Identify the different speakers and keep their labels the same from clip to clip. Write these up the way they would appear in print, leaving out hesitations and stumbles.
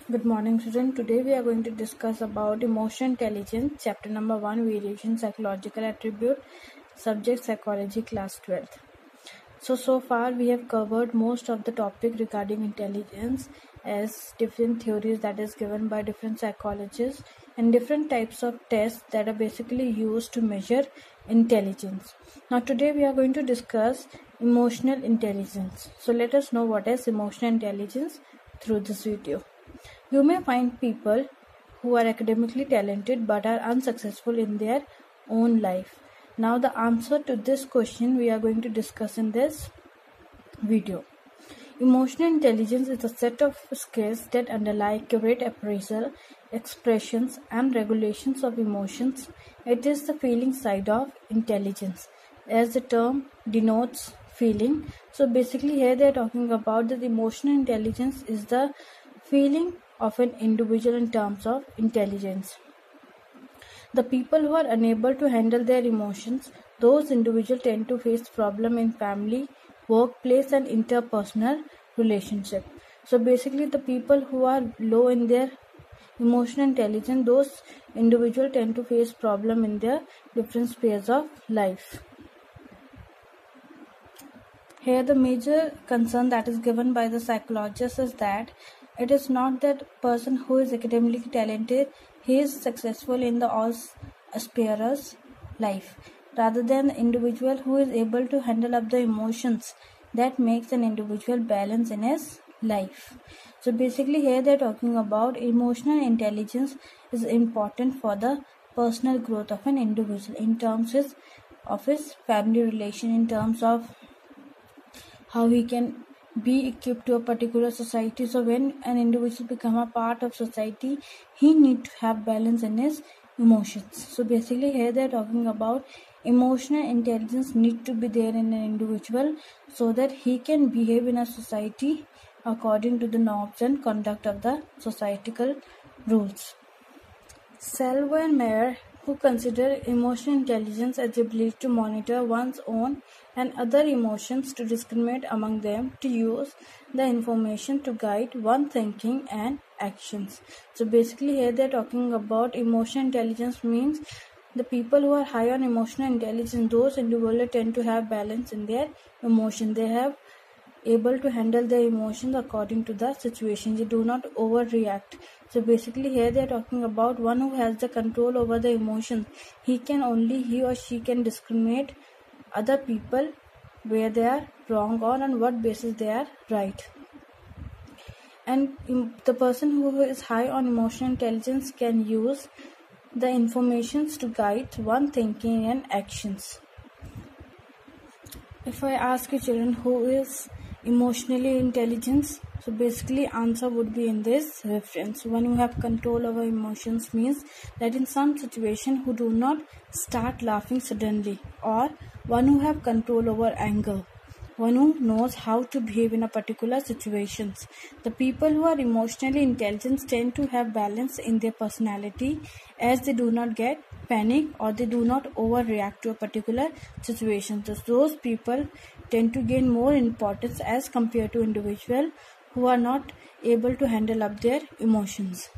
Speaker 1: Good morning, student. Today we are going to discuss about emotional intelligence, chapter number 1, variation psychological attribute, subject psychology, class 12th. So far we have covered most of the topic regarding intelligence as different theories that is given by different psychologists and different types of tests that are basically used to measure intelligence. Now today we are going to discuss emotional intelligence. So let us know what is emotional intelligence through this video. You may find people who are academically talented but are unsuccessful in their own life. Now the answer to this question we are going to discuss in this video. Emotional intelligence is a set of skills that underlie accurate appraisal, expressions and regulations of emotions. It is the feeling side of intelligence, as the term denotes feeling. So basically here they are talking about that emotional intelligence is the feeling of an individual in terms of intelligence. The people who are unable to handle their emotions, those individuals tend to face problems in family, workplace and interpersonal relationship. So basically the people who are low in their emotional intelligence, those individuals tend to face problems in their different spheres of life. Here the major concern that is given by the psychologist is that it is not that person who is academically talented, he is successful in the all spheres life, rather than the individual who is able to handle up the emotions that makes an individual balance in his life. So basically here they are talking about emotional intelligence is important for the personal growth of an individual in terms of his family relation, in terms of how he can be equipped to a particular society. So when an individual become a part of society, he need to have balance in his emotions. So basically here they are talking about emotional intelligence need to be there in an individual so that he can behave in a society according to the norms and conduct of the societal rules. Salvo and Mayer, who consider emotional intelligence as the ability to monitor one's own and other emotions, to discriminate among them, to use the information to guide one thinking and actions. So basically here they are talking about emotional intelligence means the people who are high on emotional intelligence, those individuals tend to have balance in their emotion. They have able to handle their emotions according to the situation. They do not overreact. So basically here they are talking about one who has the control over the emotions. He or she can discriminate other people where they are wrong or on what basis they are right. And the person who is high on emotional intelligence can use the informations to guide one thinking and actions. If I ask you children who is emotionally intelligent, so basically answer would be in this reference. One who have control over emotions means that in some situation who do not start laughing suddenly, or one who have control over anger, one who knows how to behave in a particular situations. The people who are emotionally intelligent tend to have balance in their personality, as they do not get panic or they do not overreact to a particular situation. So those people tend to gain more importance as compared to individuals who are not able to handle up their emotions.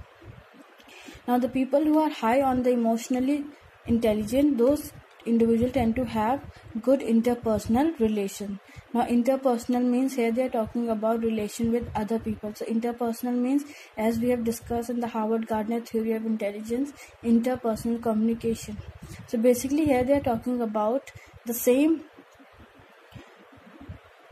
Speaker 1: Now the people who are high on the emotionally intelligent, those individuals tend to have good interpersonal relation. Now interpersonal means here they are talking about relation with other people. So interpersonal means, as we have discussed in the Howard Gardner theory of intelligence, interpersonal communication. So basically here they are talking about the same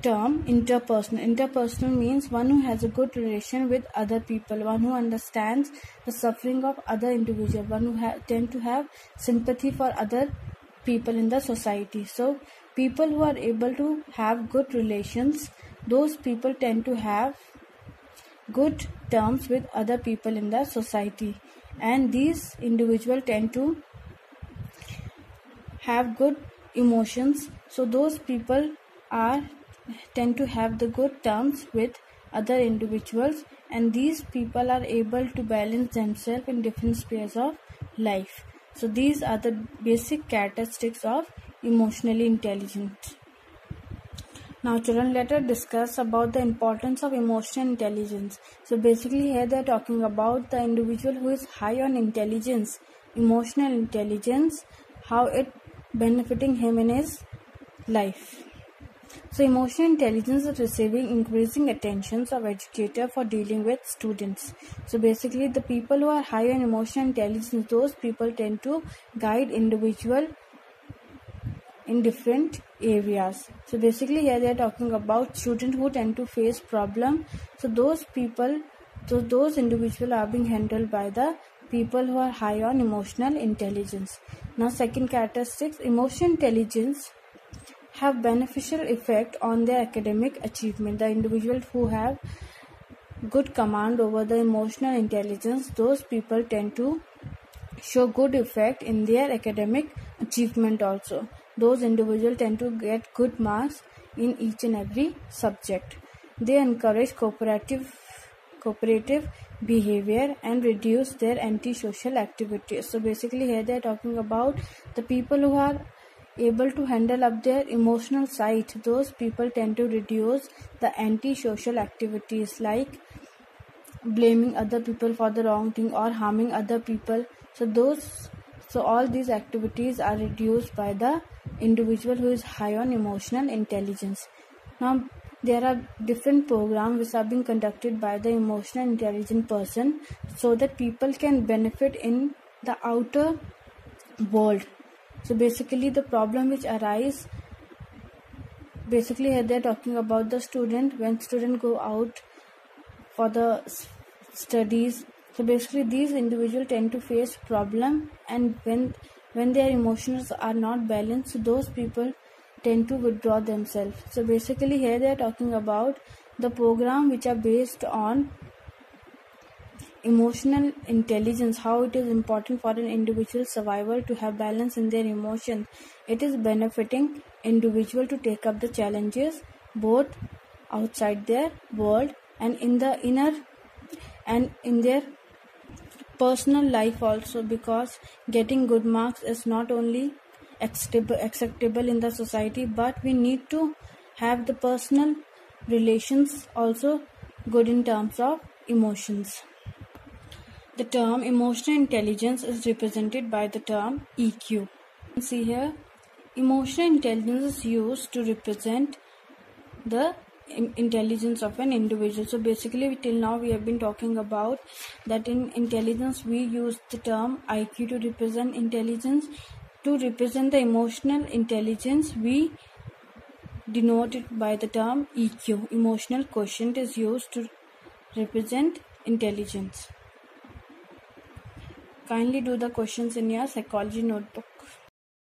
Speaker 1: term, interpersonal. Interpersonal means one who has a good relation with other people, one who understands the suffering of other individuals, one who tend to have sympathy for other people in the society. So people who are able to have good relations, those people tend to have good terms with other people in the society, and these individuals tend to have good emotions. So those people tend to have the good terms with other individuals, and these people are able to balance themselves in different spheres of life. So these are the basic characteristics of emotionally intelligent. Now children, let us discuss about the importance of emotional intelligence. So basically here they are talking about the individual who is high on intelligence, emotional intelligence, how it benefiting him in his life. So emotional intelligence is receiving increasing attentions of educator for dealing with students. So basically the people who are high on emotional intelligence, those people tend to guide individual in different areas. So basically here they are talking about students who tend to face problem. So those individuals are being handled by the people who are high on emotional intelligence. Now second characteristics, emotional intelligence have beneficial effect on their academic achievement. The individuals who have good command over the emotional intelligence, those people tend to show good effect in their academic achievement also. Those individuals tend to get good marks in each and every subject. They encourage cooperative behavior and reduce their antisocial activities. So basically here they are talking about the people who are able to handle up their emotional side. Those people tend to reduce the antisocial activities like blaming other people for the wrong thing or harming other people. So all these activities are reduced by the individual who is high on emotional intelligence. Now there are different programs which are being conducted by the emotional intelligent person so that people can benefit in the outer world. So basically the problem which arise, basically here they are talking about the student, when student go out for the studies. So basically these individuals tend to face problem, and when their emotions are not balanced, those people tend to withdraw themselves. So basically here they are talking about the program which are based on emotional intelligence, how it is important for an individual survival to have balance in their emotions. It is benefiting individual to take up the challenges both outside their world and in the inner and in their personal life also, because getting good marks is not only acceptable in the society, but we need to have the personal relations also good in terms of emotions. The term emotional intelligence is represented by the term EQ. See here, emotional intelligence is used to represent the intelligence of an individual. So basically till now we have been talking about that in intelligence we use the term IQ to represent intelligence. To represent the emotional intelligence we denote it by the term EQ. Emotional quotient is used to represent intelligence. Kindly do the questions in your psychology notebook.